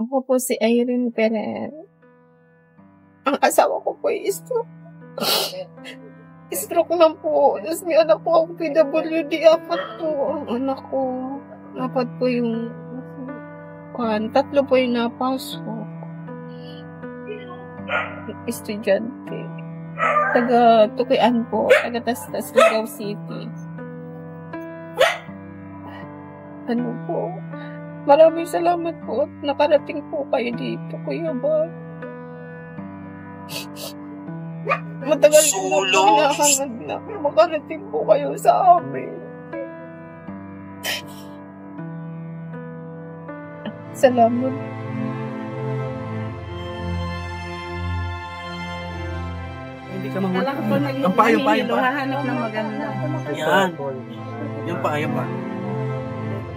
Ako po si Irene Ferrer. Ang asawa ko po ay stroke. Stroke na po. Tapos may anak po ako PWD. 4 po ang anak ko. 4 po yung 3 po yung napasok. Estudyante. Taga Tukian po. Taga Tastas, Ligao City. Ano po? Maraming salamat po at nakarating po kayo dito, Kuya Bal. Matagal din na po hinahangad na makarating po kayo sa amin. Salamat. Hindi ka mahuli. Kala ko po Ang payong pa. hahanap ng maganda. Yan. Yung pa, yan pa.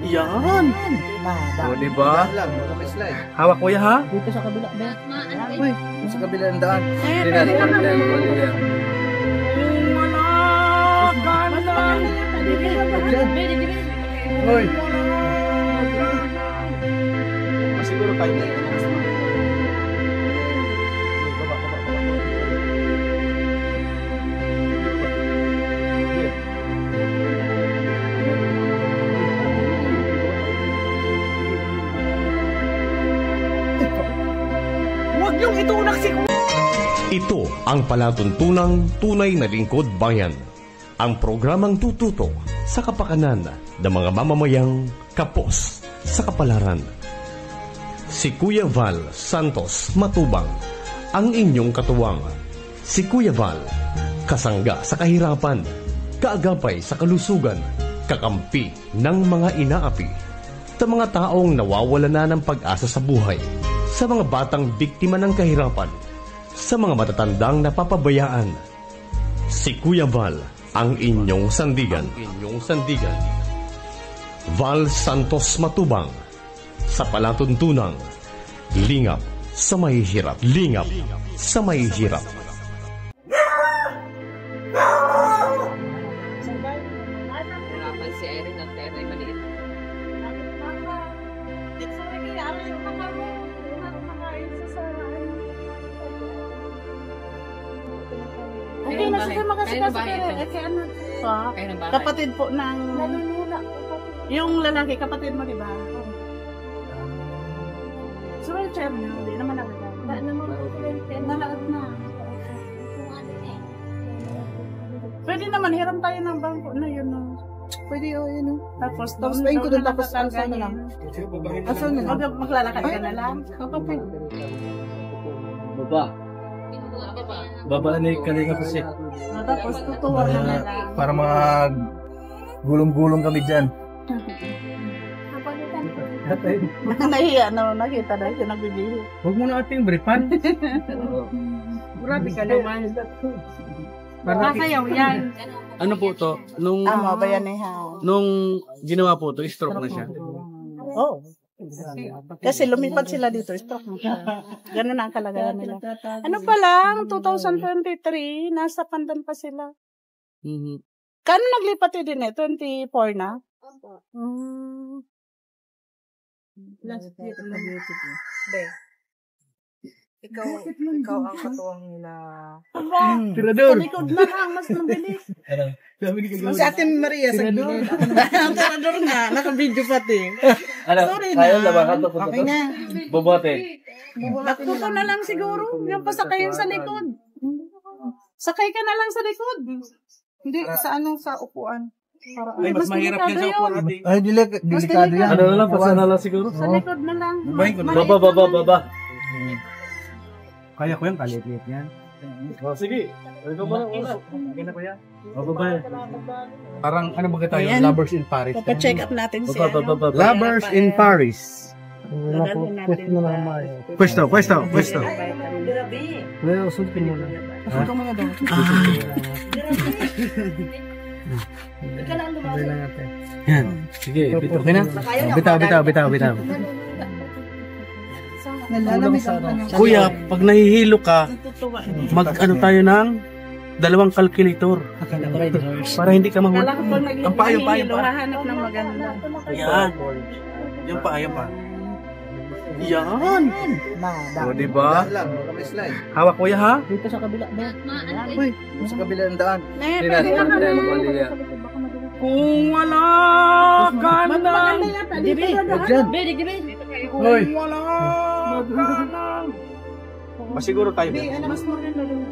Yan. O, diba? Hawak ko ya, ha? Dito sa kabila. Uy, sa kabila ng daan. Ay, Wala ka lang. Uy. Masiguro kayo na yun. Huwag yung itunak si Kuya. Ito ang palatuntunang tunay na lingkod bayan. Ang programang tututo sa kapakanan ng mga mamamayang kapos sa kapalaran. Si Kuya Val Santos Matubang, ang inyong katuwang. Si Kuya Val, kasangga sa kahirapan, kaagapay sa kalusugan, kakampi ng mga inaapi, sa mga taong nawawala na ng pag-asa sa buhay, sa mga batang biktima ng kahirapan, sa mga matatandang napapabayaan. Si Kuya Val, ang inyong sandigan. Val Santos Matubang, sa palatuntunang lingap sa mahihirap. Lingap sa mahihirap. Si Irene at Terry maliit. Okay na sila makasikas pero kaya ano pa? Kapatid po ng yung lalaki, kapatid mo, di ba? So, wheelchair niya, hindi naman nagagawin. Nalaot na. Pwede naman, hiram tayo ng bangko na yun. Pwede yun. Tapos pain ko doon, tapos alsa na lang. Alsa na lang. Maglalakad ka na lang. Okay. Baba na yung kalinga po siya. Tapos tutuwa na lang. Para mga gulong-gulong kami dyan. Nahiya na, nakita na siya nagbibili. Huwag mo na ating briefan. Grabe ka naman. Kasayaw yan. Ano po to? Nung ginawa po to, stroke na siya. Oh. Kasi lumipat sila dito, stroke na siya. Ganun ang kalagayan nila. Ano pa lang, 2023, nasa Pandan pa sila. Kano naglipat din 24 na? Last year. Ikaw ang katuwang nila. Tirador! Sa likod na lang, mas mabilis. Si Ate Maria sa gilid. Ang tirador nga, naka-video pati. Sorry na. Okay na. Bobote. Nakto ko na lang siguro. Yung pasakayin sa likod. Sakay ka na lang sa likod. Hindi, sa upuan. Ay, mas mahirap yan sa upuan natin. Ay, delikado yan. Ano na lang, pasana lang siguro. Sa likod na lang. Baba. Kaya ko yan, kalit-lit yan. Sige. Ikaw pa lang una. Okay na ko yan. Baba. Parang, ano ba tayo? Ayan. Lovers in Paris. Papacheck up natin siya. Lovers in Paris. Pwesto. Leo, sulpin mo na. Sulpin mo na daw. Yan. Sige, okay na? Bitaw. Kuya, pag nahihilo ka, mag-ano tayo ng 2 calculator. Para hindi ka mahuli. Kala ko pag Ang payo. hahanap ng maganda. Yan. Yung pa. Yan. O, diba? Hawak kuya ha? Dito sa kabila. Uy, sa kabila ng daan. Kung wala ka nang Hoy. wala ka nang masiguro tayo. Mas maganda rin.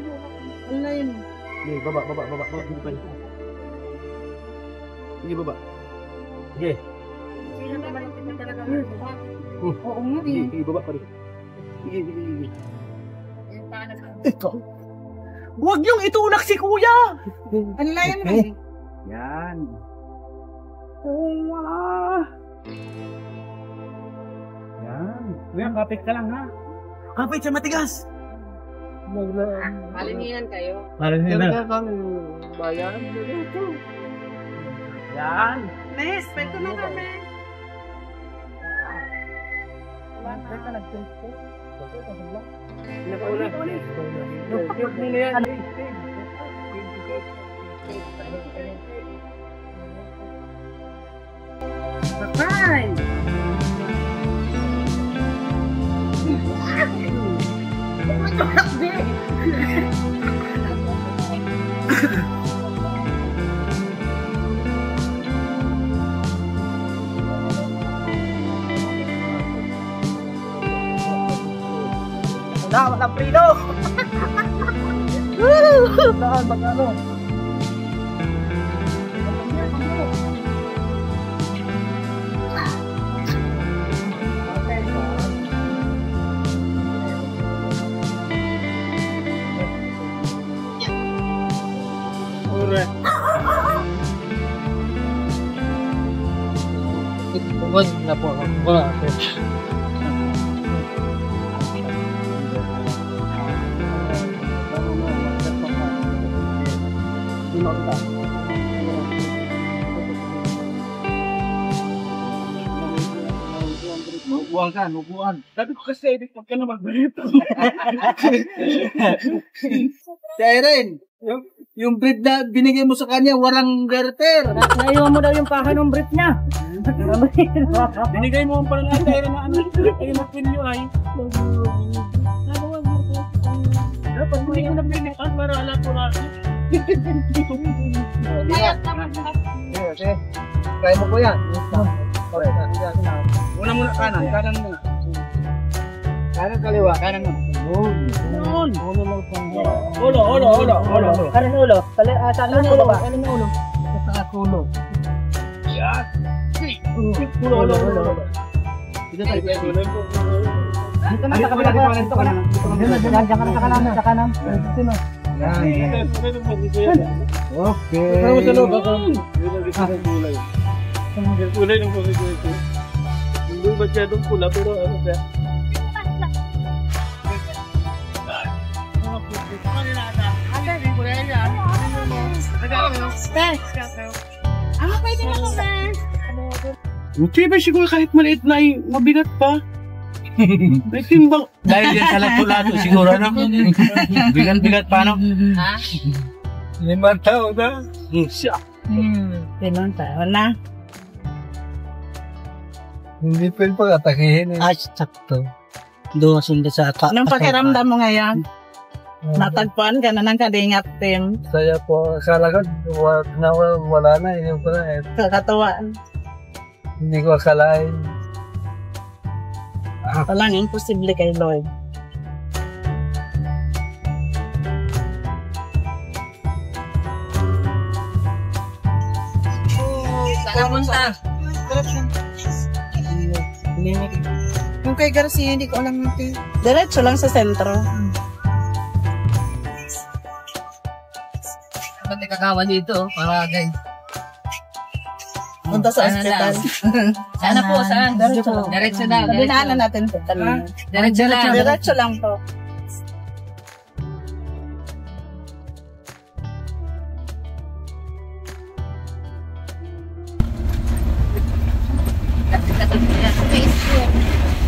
Ano yun? Sige, baba. Sige, baba. Sige. Oo nga eh. Sige, baba pa rin. Sige. Ito. Huwag niyong itulak si kuya! Ano na yun eh? Yan. Kung wala. Yan. Kuya, kapit ka lang ha. Kapit sa matigas. Malinihan kayo. Talaga kang bayan. Yan. Nes, pwede na kami. Bye! Wala ng prino. Saan magano? Huwag na po ako. Wala. Upuan. Sabi ko kasi, huwag ka na magbalito. Si Irene, yung brief na binigay mo sa kanya, walang garter. Naiwan mo daw yung paha ng brief niya. Binigay mo ang pananatay na ano, kayo magpinyo ay. Dapat mo yung nabinikan para alam ko na. Okay. Kaya mo ko yan. Una muna kanan muna. Kanan kaliwa, kanan mo. Yun. Ulo. Kanan ulo. Kanan ulo ba? Kanan ulo. Sa ulo. Yan. Ulo. Dito tayo. Dito na sa kabila ko. Dito ka na. Diyan ka na sa kanan. Dito na. Okay. Pero sa loob ako. Kulay ng pagkakas ko. Hindi masyadong pula pero ano siya. Ano pwede na kami? Hindi ba siguro kahit maliit na ay mabigat pa? May timbang. Dahil yan sa lato-lato siguro ano? Bigat-bigat pa no? Ha? 5 taon na. Siya. 5 taon na. Hindi pwede pag-atakihin. Ay, sakto. Doon sa anong pakiramdam mo ngayon? Natagpuan ka na ng Kalingap team. Saya po. Akala ko, wala na. Hindi ko na. Kakatuwaan. Hindi ko akalain. Walang imposible kay Lord. Saan punta? Yung kay Garcia, hindi ko alam yung Diretso lang sa sentro. Dapat ikakawa dito para guys. Punta sa ospital. Sana po, saan? Diretso na. Dinaanan natin po. Diretso lang. Diretso lang po.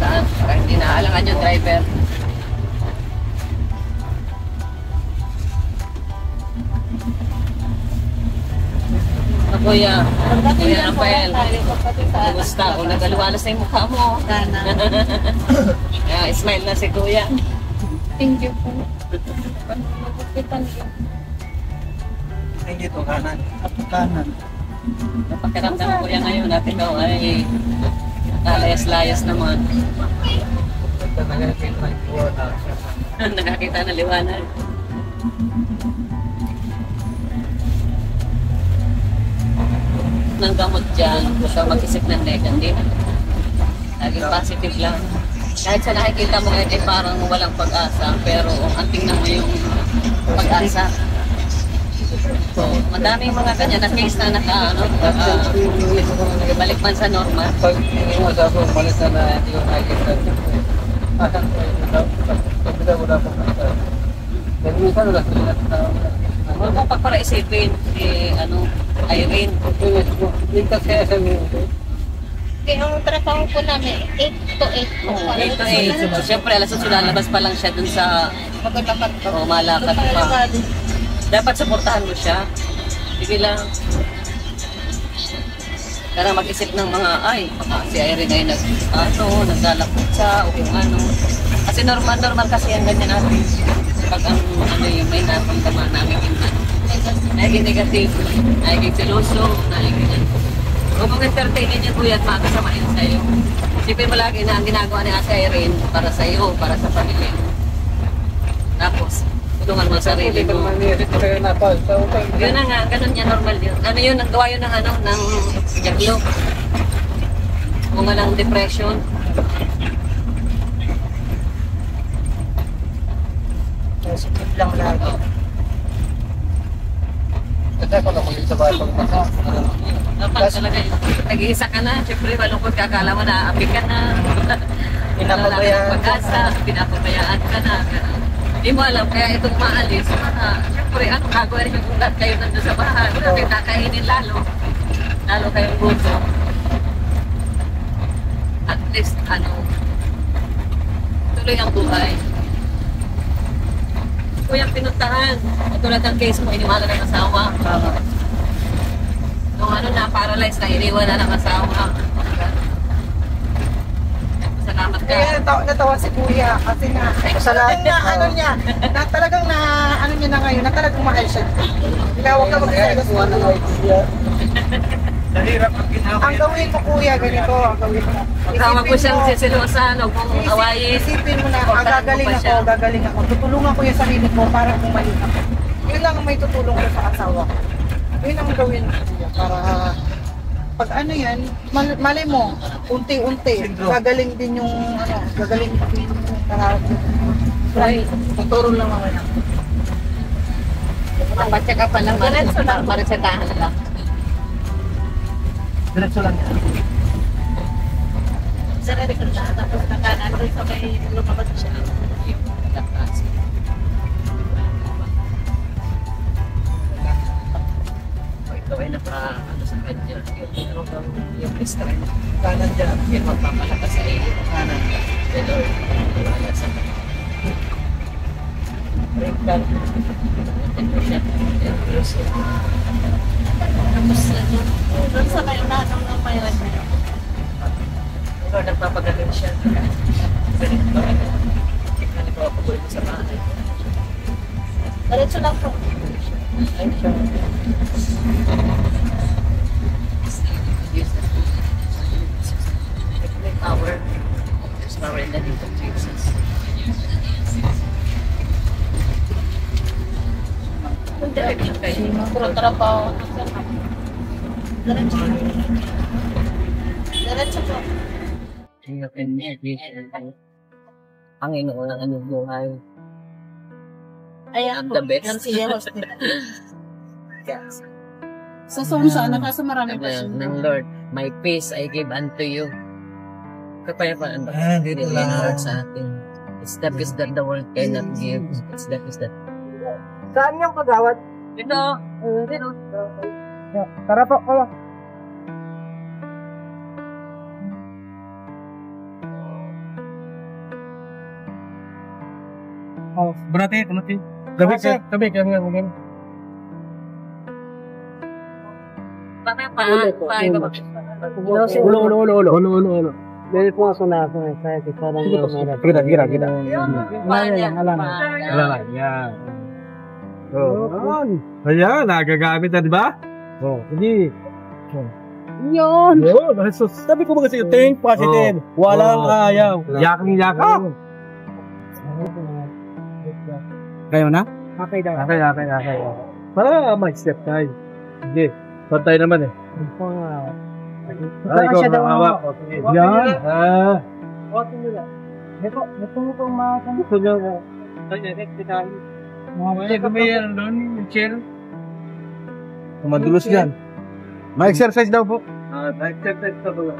Saan? Parang hindi naalangan yung driver. Ako, Kuya. Kuya Rafael. Kumusta? Kung nagaluwalas na yung mukha mo. Smile na si Kuya. Thank you po. Ay, dito, kanan. Kanan. Napakiramdam ko Kuya ngayon at ikaw ay nalayas-layas naman. Nakakita na liwanag. Ng gamot dyan, huwag ka mag-isip ng negative. Laging positive lang. Kahit sa nakikita mo ngayon ay parang walang pag-asa, pero ang tingnan mo yung pag-asa. So, madaming mga ganyan na case na balik man sa normal. Pag hindi mo sa ako, malis na hindi ko nakikita. Wala po kanta. Pero minsan wala sila na Huwag mo pagpara-isipin si Irene. Ligtas kaya sa minuto. Kaya ang trabaho po namin, 8 to 8 po. 8 to 8. Siyempre, alas 8 lalabas pa lang siya dun sa Maglalakad po. malakad pa. Dapat suportahan mo siya. Sige lang. Para mag-isip ng mga, baka si Irene ay naglalakot siya o kung ano. Kasi normal kasi ang ganyan natin. Pag yung may naramdaman namin naging negative, naging seloso, naging kung mag-entertainin niya Kuya at makasamain sa'yo. Sipin mo lagi na ang ginagawa ni Ate Irene para sa'yo, para sa pamilya. Tapos, tulungan mo ang sarili mo. Yun na nga, ganun niya, normal yun. Ano yun, nagawa yun ng jaglo. Kung walang depression. Sikip lang lagi. Kasi ako naman yung sa bahay pagmasa. Dapat talaga yun. Nag-iisa ka na, syempre malungkot ka, akala mo na api ka na. Pinapabayaan. Pag-asa, pinapabayaan ka na. Hindi mo alam, kaya itong maalis, syempre ano gagawin yung ulat kayo nandun sa bahay. Wala kayo kakainin lalo. Lalo kayong gusto. At least, tuloy ang buhay. Kuyang pinuntahan. Tulad ng case mo, iniwala ng asawa. Nung na-paralyze na, iniwan na ng asawa. Salamat ka. Kaya natawa si Kuya kasi nga niya na talagang niya na ngayon na talagang mahal siya. Kaya huwag ka mag-selos mo. Nahirap ang ginawa. Ang gawin mo Kuya, ganito ang gawin mo. Kasama ko siyang sisilosan, huwag mong awayin. Isipin mo na, gagaling ako. Tutulungan ko yung sarili ko para bumalik ako. Yun lang ang may tutulong ko sa asawa ko. Yun ang gawin mo Kuya para pag yan, malay mo, unti-unti, gagaling din yung gagaling din yung Ay, tuturo lang ako na. napatya ka pa lang. Maresetahan na lang. Diretso lang yan. Sarili ko na tapos nakanan doon sa may lumabas siya. Ikaw ay sa kanya. Yung strength. Kanan dyan. Yung magpapalakas sa iyo. Kanan. The Lord. Wala sa Ringkan. Tapos doon sa may unahan ng mayroon niya. Lord, nagpapagaling siya. Ganito ba? Tingnan ko ako buhay sa bahay. Diretso lang po. Ay, siya. May power. There's power in the name of Jesus. Kung direction kayo. Puro trabaho. Diretso. Diretso po. Panginoon ang aming buhay. Ayan The best. Yan siya hospital. Sa Sonsa, nakasa marami pa siya. Ng Lord, my peace I give unto you. Kapayapaan ba? Dito Bigyan lang. ng Lord sa atin. It's the peace that the world cannot give. It's the peace that... Saan yung kagawad? Dito! Dito! Tara po, kaya. Oh, berarti, berarti. Gabi, gabi, gabi. Bakit Ulo. Dahil po ako na ako sa parang gira. Alam. Yan. Ayan, nagagamit na, di ba? Hindi. Yun. Sabi ko ba kasi yung think positive. Walang ayaw. Yaking-yakap. Kayo na? Okay daw. Okay. Para mag-step tayo. Hindi. Pantay naman eh. Ay, siya daw. Yan. Ito mga Gusto nyo. Mga kumayan doon, yung chair. Madulos yan. Ma-exercise daw po. Ma-exercise daw po.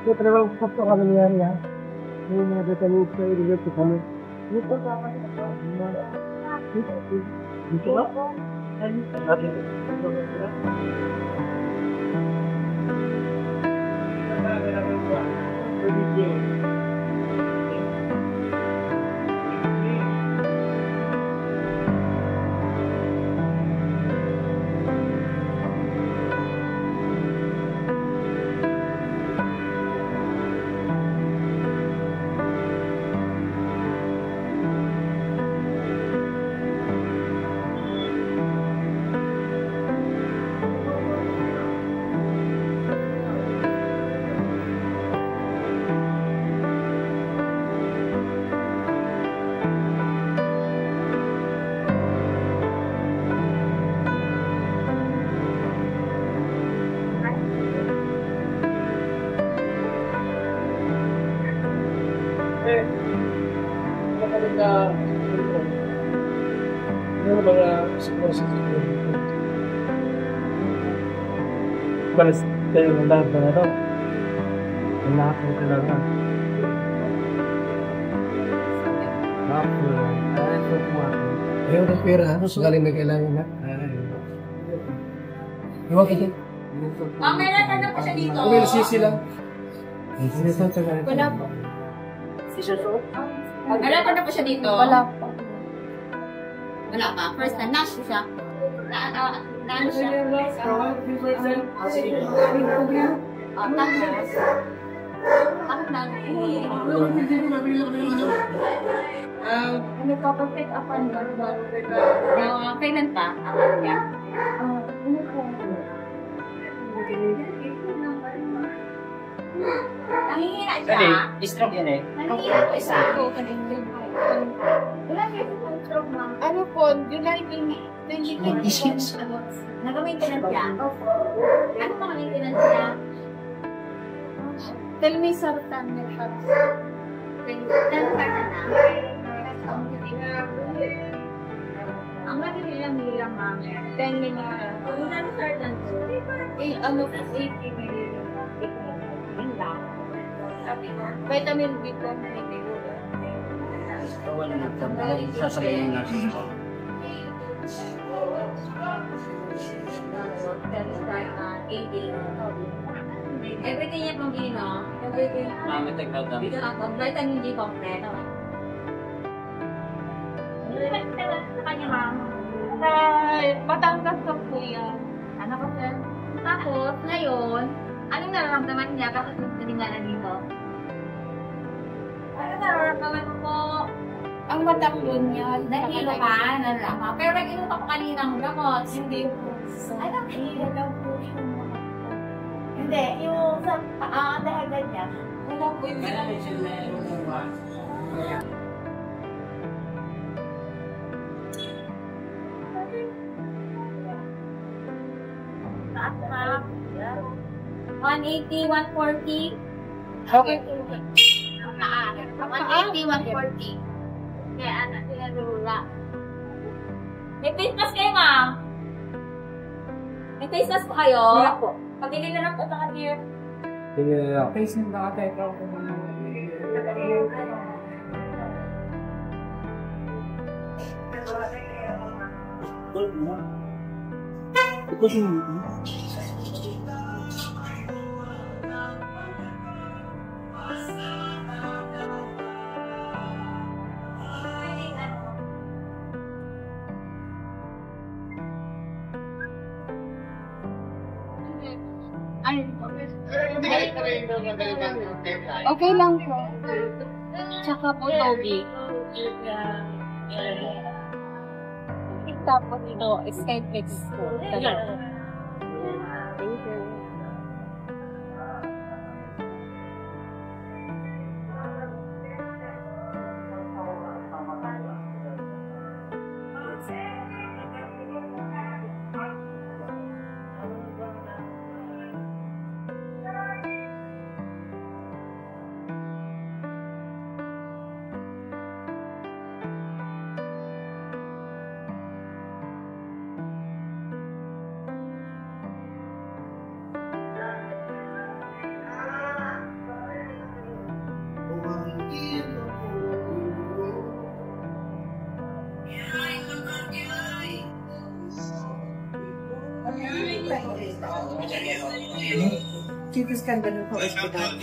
Ito talagang kapto ka nangyari ha. Hindi mga detalog sa ilagay ko kami. Dito ka pa. Dito ba? Ano ba nga siguro sa balas tayo ng lahat na ano? Ang lahat ng kailangan. Ayaw ng pera, galing na kailangan na. Iwag ito. Mamaya na po siya dito. May sisi lang. Wala po. Wala pa na po siya dito. Wala po. Wala pa. First time, nash siya. Naano siya. Nagpapapick upan ba? Kailan pa? Akala niya. Nangihina siya. Stroke yan eh. Nangihina po isa. Wala kayo sa stroke, ma'am. Ano po, July 2026. Nag-maintenance siya? Ano mga maintenance siya? Tell me, sir, Tamil. Ang lagi nilang hilang, ma'am. 10 million. Kung na-start Ano po, 80 million. Vitamin B po. Sasabihin nga siya. Everything niya pang gino. Everything. Mami, take-out lang. Vitamin D kompleto. Sa kanya, ma'am. Sa Batangas na po yan. Ano ko, sir? Tapos, ngayon, anong nararamdaman niya kapag tinignan dito? Ano nararamdaman mo? Ang mata po niya. Nahilo ka, nalama. Pero nag-inom ako kaninang gamot. Hindi po. Ay, nahilo daw po siya. Hindi, yung sa dahagan niya. Wala po yung Taas na. 180, 140. Okay. 180, 140. Kaya anak sila lula. May face mask kayo, ma'am? May face mask po kayo? Wala po. Pabili na lang po sa kanir. Sige na. Face ng nakatay ko. Okay lang po. Tsaka po Toby. Tapos ito, Skypex po. Talaga. Thank you. CT scan ba nun po hospital?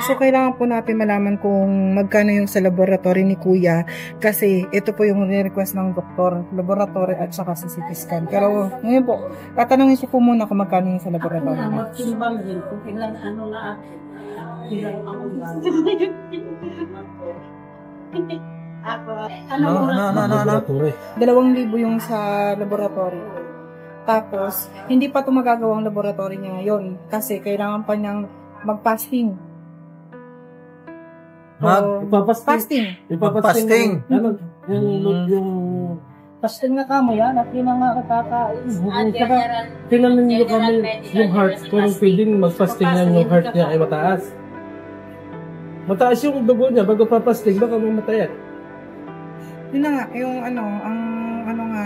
So, kailangan po natin malaman kung magkano yung sa laboratory ni Kuya kasi ito po yung request ng doktor, laboratory at saka sa CT scan. Pero ngayon po, tatanungin ko po muna kung magkano yung sa laboratory. Magtimbang din kung ilan ano na ilan ang No. 2,000 yung sa laboratory. Tapos, hindi pa ito magagawang laboratory niya ngayon kasi kailangan pa niyang mag-fasting. Fasting. Fasting. Yung fasting na kamo yan, at yun ang nakakakain. Tingnan ninyo kami yung heart, kung pwedeng mag-fasting yan, yung heart niya ay mataas. Mataas yung dugo niya, bago pa-fasting, baka mamatayan. Yun na nga, yung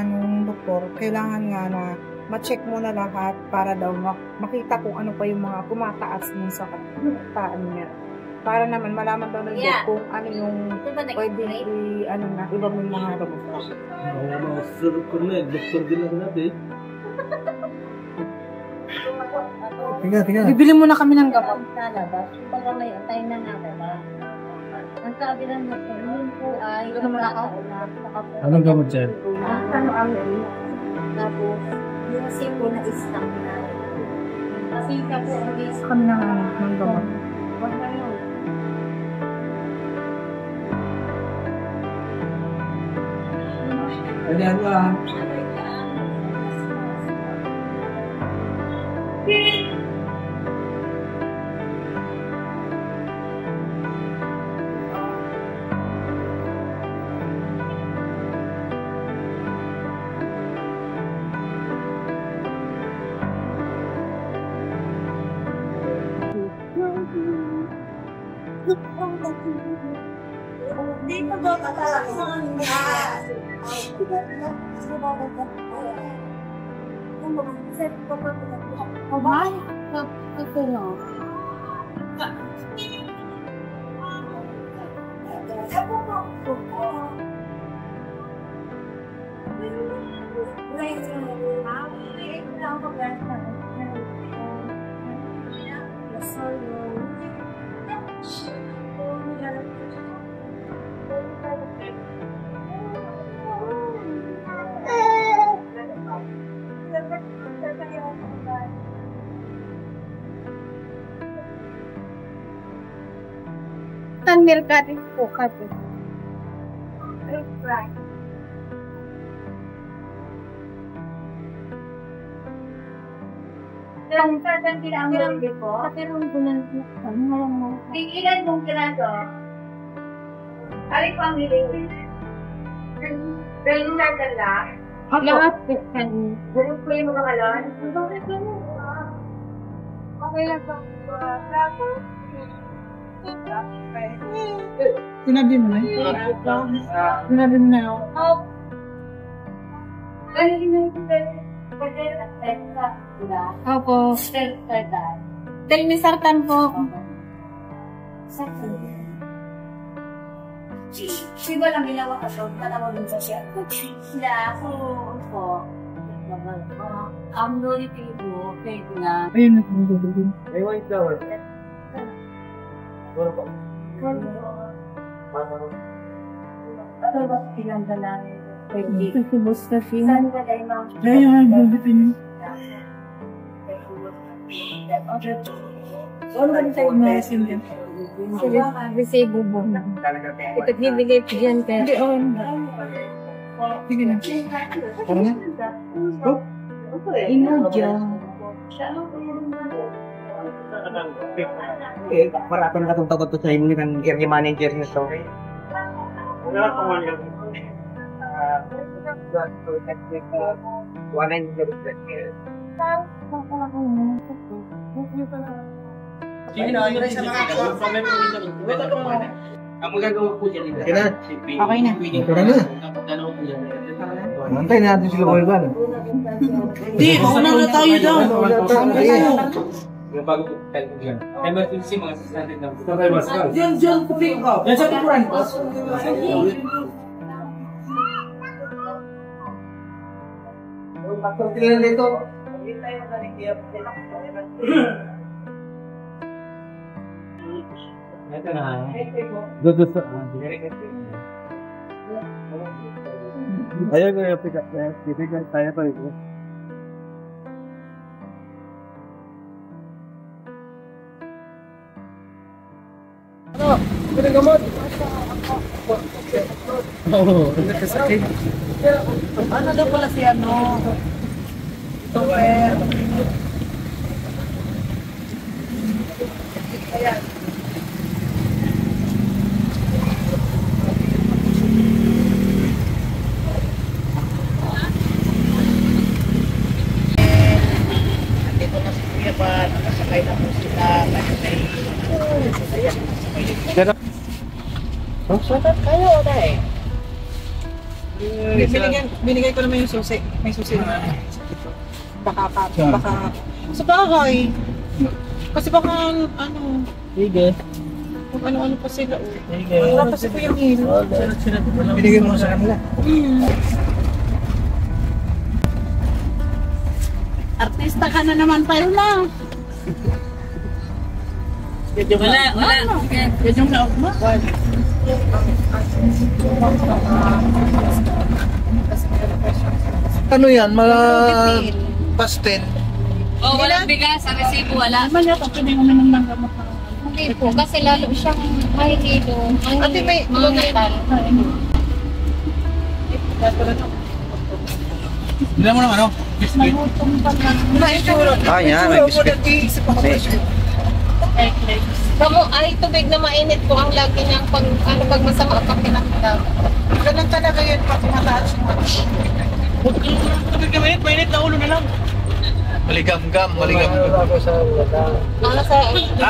nung doktor, kailangan nga na ma-check mo na lahat para daw makita kung ano pa yung mga kumataas mo sa kataan niya. Para naman malaman daw ng kung ano yung pwede iba mo yung mga gamot. Sarap ko na, doktor din ako natin. Tingnan. Bibili muna kami ng gamot. Baka may atay na natin. Ang sabi ng doktor, yun po ay Anong gamot dyan? Tapos, yung sipo na isang na. Kasi ka po, Kami ng gamot. wag na yun. Ganyan mo ah. Dito ba pataas sa kanila? Abay, ito no. Tanmil ka rin po kasi. Ang tatang kailangan ko. Patirong bulan mo. Ilan mong kinado? Alin po ang hiling? Ganun na dala? Lahat po kami. Ganun po yung mga kalon? Okay lang ba? Sinabi mo na? Sinabi mo na ako. Opo. Telmisartan po. Siba lang ginawa ka to, panawagin sa siya. Sila ako po. Ang lori pibo, pwede na. Ayun na kung gagawin. May white flower. Resibo mo. Ito bibigay ko dyan kaya. Sige na. Ino dyan. Maratang katong takot to sa inyo ng area manager nyo so. Okay na. Antay natin sila mo iba. Di, mauna na tayo daw. Emergency mga sasandin ng Diyan, puting ka. Yan sa kukuran. Tingnan dito. Ito na. Dodo sa. Ayaw ko yung pick up. Pick up tayo pa rin. Ano daw pala si ano? Super. Ayan. Nandito na si Kuya pa, nakasakay na po sila. Sulat kayo o dahil? Binigay ko naman yung susi. May susi naman. Baka. Sa bagay. Kasi baka ano. Sige. Kung ano-ano pa sila. Sige. Wala pa si Kuya Hilo. Binigay mo sa kanila. Artista ka na naman tayo na. Wala. Yan yung naog mo. Ano yan? Pastel? Oh, walang bigas, sa resibo wala. Naman yata, pwede mo naman ng gamot. Hindi po, kasi lalo siyang mahihilo. Ate, may Mangital. Bilang mo naman, ano? Biscuit. Yan, may biscuit. Kamu ay tubig na mainit po ang lagi niyang pag masama pag pinakita. Ganun talaga yun pag mataas yung Tubig na mainit na ulo na lang. Maligam-gam.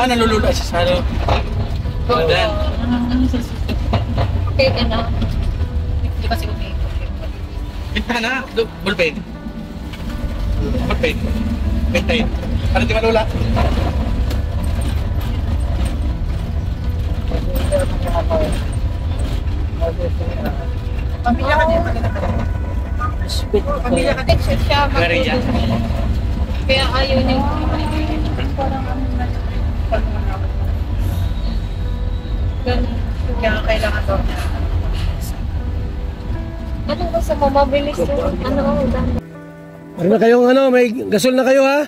Nalulula siya sa ano. Adan. Okay, ano? Hindi kasi umiikot. Bintana, bullpen. Bentayin. Ano di malula? pamilya ka din. Pamilya ka din. Siya Maria. Kaya ayaw niya. Ganun. Kaya kailangan daw niya. Ano ba sa mabilis yung ano ang dami? Meron na kayong ano, may gasol na kayo ha?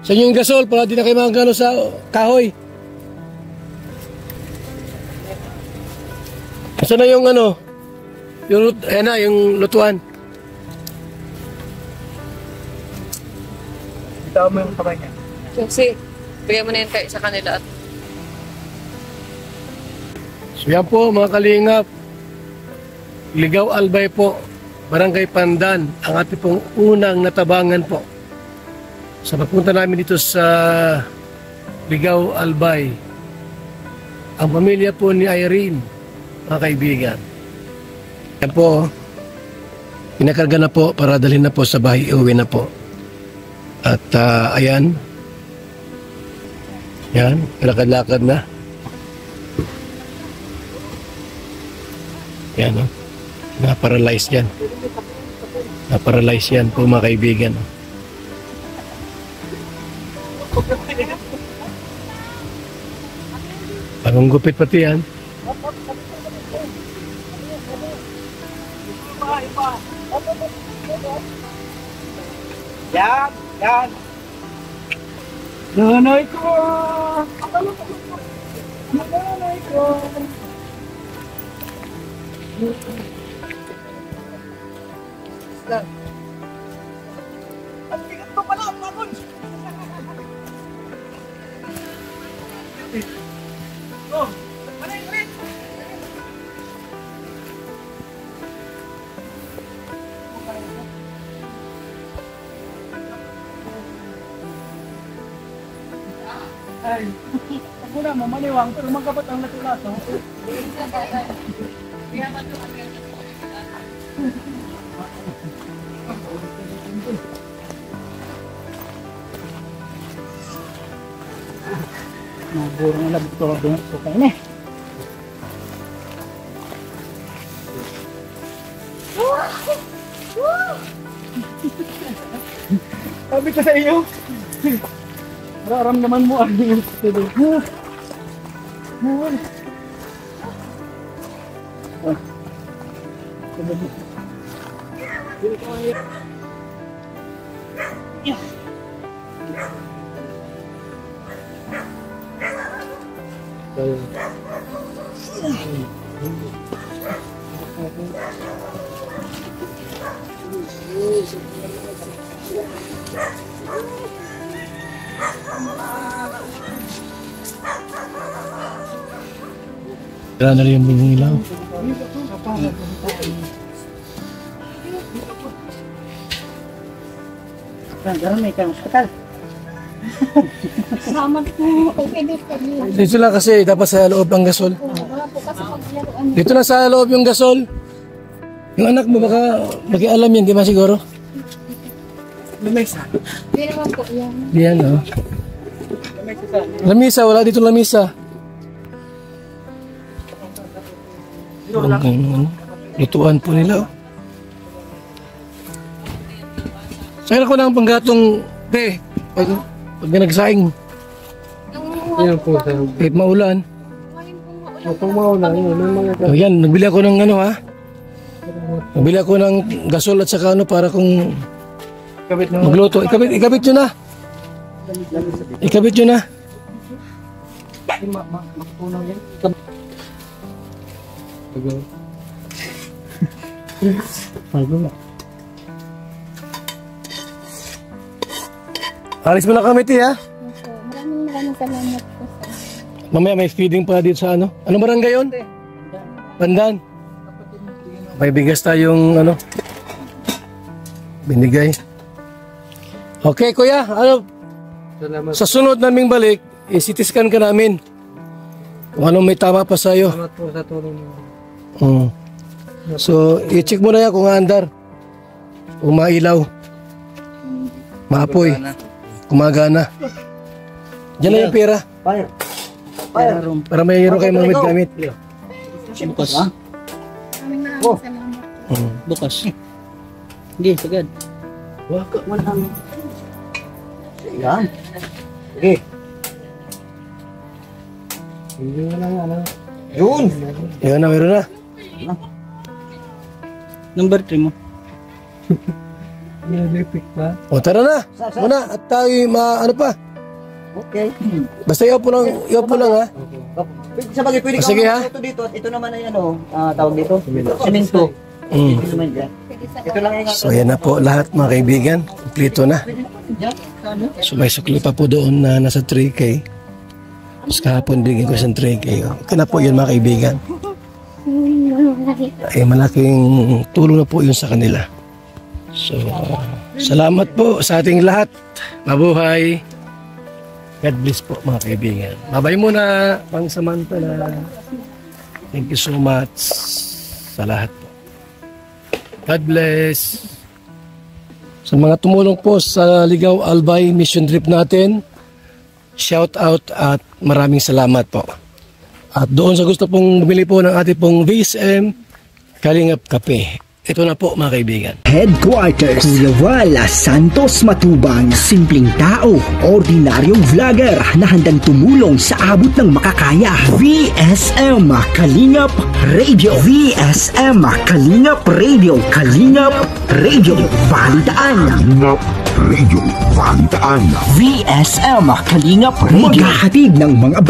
Sa inyo yung gasol, para di na kayo makagano sa kahoy. Saan na yung ano? Ayan na, yung lutuan. Itaw mo yung kamay niya. Kasi, bigyan mo na yun kayo sa kanila at So yan po mga kalingap. Ligaw Albay po. Barangay Pandan. Ang ating pong unang natabangan po. Sa pagpunta namin dito sa Ligaw Albay. Ang pamilya po ni Irene. Mga kaibigan. Yan po. Pinakarga na po para dalhin na po sa bahay. Iuwi na po. At ayan. Yan. Lakad-lakad na. Yan o. Na-paralyze yan. Na-paralyze yan po mga kaibigan. Bagong gupit pati yan. Yan, yan. Nanay ko! Nanay ko! Ang bigat ko pala, pagod. Oh, marin, marin. Ay, ako na, mamaniwang, pero magkapat ang natulaso. Burung na betul dengan suka ini. Sabi ko sa iyo, nararamdaman mo ang iyong sila. Kailan na rin yung bubong ilaw. Ganun may kang hospital. Salamat po. Okay, dito. Dito lang kasi, dapat sa loob ang gasol. Wala po kasi paglaruan. Dito lang sa loob yung gasol. Yung anak mo baka mag-alam yan, di ba siguro? Lamesa. Hindi naman po yan. Diyan, oh. Lamisa, wala dito lamisa. Okay, lutuan po nila, oh. Sayang ako ng panggatong, pag nagsaing. Yan po sa... Kahit maulan. Kung maulan, yun, may mga... O yan, nagbili ako ng ano, ha? Nagbili ako ng gasol at saka ano para kung magluto. Ikabit nyo na. Ikabit nyo na. Makunaw yan. Alis mo na kami, ti, ha? Maraming salamat po sa... Mamaya may feeding pa dito sa ano. Ano barangay yun? Pandan. May bigas tayong ano binigay. Okay, kuya. Ano? Salamat. Sa sunod naming balik, i-CT-scan ka namin. Kung ano may tama pa sa'yo. Salamat po sa tulong niyo. So, i-check mo na yan kung andar. Kung mailaw. Maapoy. Kumagana. Diyan na yung pera. Fire. Para may hero kayo mga gamit. Bukas. Maraming salamat. Bukas. Hindi, sagad. Waka, walang... Yan. Sige. Hindi mo lang, ano. Yun. Yan na, meron na. Number 3 mo. Nilipik pa. O tara na. Muna. At tayo ano pa. Okay. Basta iyaw po lang ha. Sa bagay, pwede Sige, ha? ito dito. Ito naman ay ano, tawag dito. Semento. Ito naman dyan. Ito lang yung... So yan na po lahat mga kaibigan. Kumplito na. So may sukli pa po doon na nasa 3K. Tapos kahapon bigyan ko sa 3K. Ito na po yun mga kaibigan. Ay malaking tulong na po yun sa kanila. So salamat po sa ating lahat. Mabuhay. God bless po mga kaibigan. Babay muna pang samantala. Thank you so much sa lahat po. God bless. Sa mga tumulong po sa Ligaw Albay mission trip natin, shout out at maraming salamat po. At doon sa gusto pong bumili po ng ating pong VSM, Kalingap Kape. Ito na po mga kaibigan. Headquarters, Kuya Val Santos Matubang. Simpleng tao, ordinaryong vlogger na handang tumulong sa abot ng makakaya. VSM Kalingap Radio. VSM Kalingap Radio. Kalingap Radio Balitaan. Kalingap Radio Balitaan. VSM Kalingap Radio. Maghahatid ng mga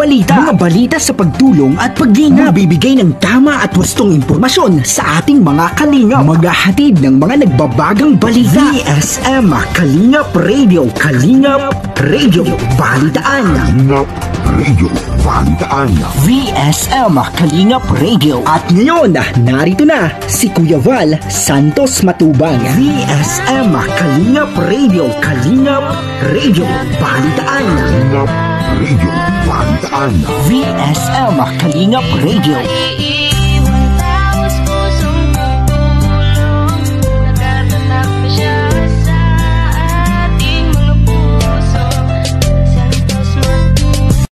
balita sa pagtulong at paglinga. Bibigay ng tama at wastong impormasyon sa ating mga kalingap. Maghahatid ng mga nagbabagang balita. VSM Kalingap Radio. Kalingap Radio Balitaan. Kalingap Radio Balitaan. VSM Kalingap Radio. At ngayon, narito na si Kuya Val Santos Matubang. VSM Kalingap Radio. Kalingap Radio Balitaan. Kalingap Radio Balitaan. VSM Kalingap Radio.